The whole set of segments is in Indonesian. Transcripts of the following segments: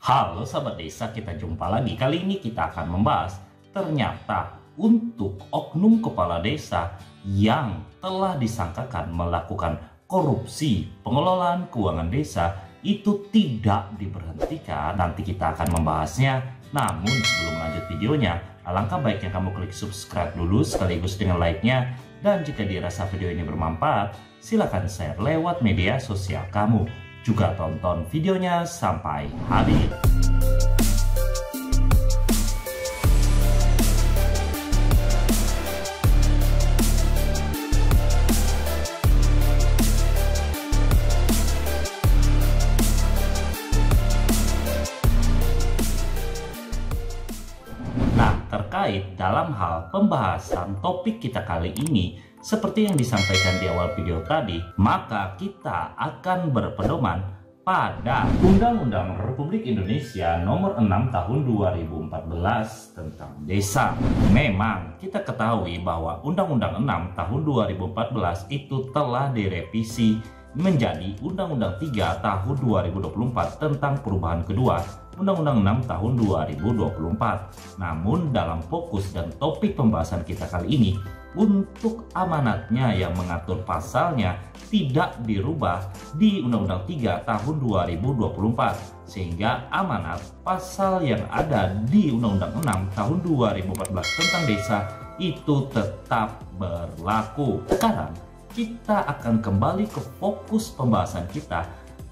Halo sahabat desa, kita jumpa lagi. Kali ini kita akan membahas ternyata untuk oknum kepala desa yang telah disangkakan melakukan korupsi pengelolaan keuangan desa itu tidak diberhentikan. Nanti kita akan membahasnya. Namun sebelum lanjut videonya, alangkah baiknya kamu klik subscribe dulu sekaligus dengan like-nya. Dan jika dirasa video ini bermanfaat, silakan share lewat media sosial kamu. Juga tonton videonya sampai habis. Nah, terkait dalam hal pembahasan topik kita kali ini, seperti yang disampaikan di awal video tadi, maka kita akan berpedoman pada Undang-Undang Republik Indonesia Nomor 6 Tahun 2014 tentang desa. Memang kita ketahui bahwa Undang-Undang 6 Tahun 2014 itu telah direvisi menjadi Undang-Undang 3 Tahun 2024 tentang perubahan kedua Undang-Undang 6 Tahun 2024. Namun dalam fokus dan topik pembahasan kita kali ini, untuk amanatnya yang mengatur pasalnya tidak dirubah di Undang-Undang 3 Tahun 2024, sehingga amanat pasal yang ada di Undang-Undang 6 Tahun 2014 tentang desa itu tetap berlaku. Sekarang kita akan kembali ke fokus pembahasan kita.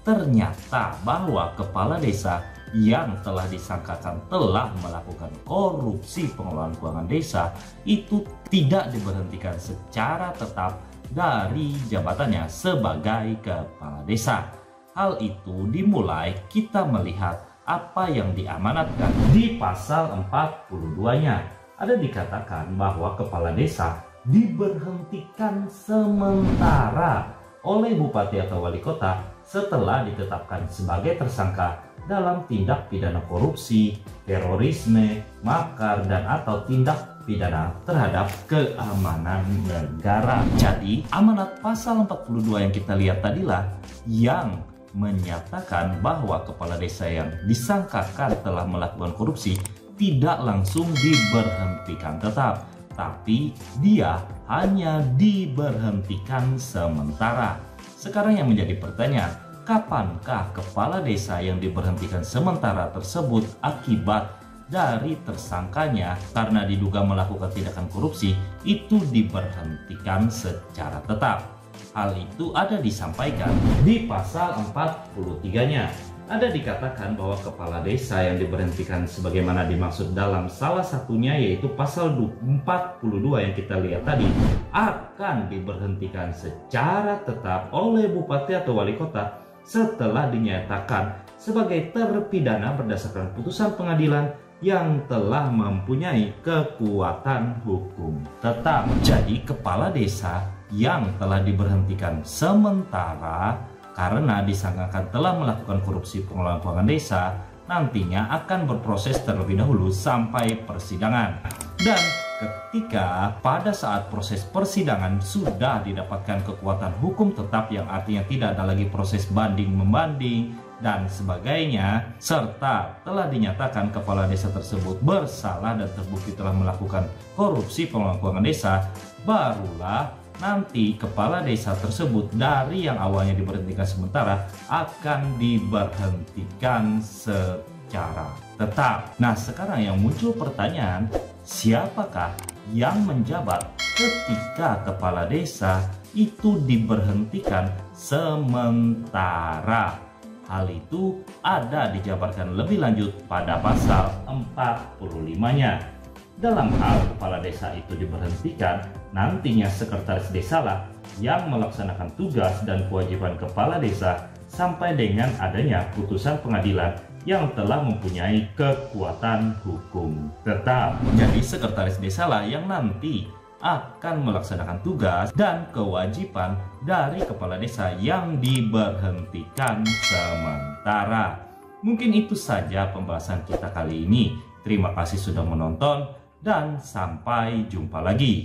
Ternyata bahwa kepala desa yang telah disangkakan telah melakukan korupsi pengelolaan keuangan desa itu tidak diberhentikan secara tetap dari jabatannya sebagai kepala desa. Hal itu dimulai kita melihat apa yang diamanatkan di pasal 42-nya. Ada dikatakan bahwa kepala desa diberhentikan sementara oleh bupati atau wali kota setelah ditetapkan sebagai tersangka dalam tindak pidana korupsi, terorisme, makar, dan atau tindak pidana terhadap keamanan negara. Jadi amanat pasal 42 yang kita lihat tadilah yang menyatakan bahwa kepala desa yang disangkakan telah melakukan korupsi tidak langsung diberhentikan tetap, tapi dia hanya diberhentikan sementara. Sekarang yang menjadi pertanyaan, kapankah kepala desa yang diberhentikan sementara tersebut akibat dari tersangkanya karena diduga melakukan tindakan korupsi itu diberhentikan secara tetap? Hal itu ada disampaikan di pasal 43-nya. Ada dikatakan bahwa kepala desa yang diberhentikan sebagaimana dimaksud dalam salah satunya yaitu pasal 42 yang kita lihat tadi akan diberhentikan secara tetap oleh bupati atau wali kota setelah dinyatakan sebagai terpidana berdasarkan putusan pengadilan yang telah mempunyai kekuatan hukum tetap. Jadi kepala desa yang telah diberhentikan sementara karena disangkakan telah melakukan korupsi pengelolaan keuangan desa nantinya akan berproses terlebih dahulu sampai persidangan. Dan ketika pada saat proses persidangan sudah didapatkan kekuatan hukum tetap yang artinya tidak ada lagi proses banding-membanding dan sebagainya, serta telah dinyatakan kepala desa tersebut bersalah dan terbukti telah melakukan korupsi pengelolaan keuangan desa, barulah nanti kepala desa tersebut dari yang awalnya diberhentikan sementara akan diberhentikan secara tetap. Nah, sekarang yang muncul pertanyaan, siapakah yang menjabat ketika kepala desa itu diberhentikan sementara? Hal itu ada dijabarkan lebih lanjut pada pasal 45-nya. Dalam hal kepala desa itu diberhentikan, nantinya sekretaris desa lah yang melaksanakan tugas dan kewajiban kepala desa sampai dengan adanya putusan pengadilan yang telah mempunyai kekuatan hukum tetap. Jadi sekretaris desa lah yang nanti akan melaksanakan tugas dan kewajiban dari kepala desa yang diberhentikan sementara. Mungkin itu saja pembahasan kita kali ini. Terima kasih sudah menonton dan sampai jumpa lagi.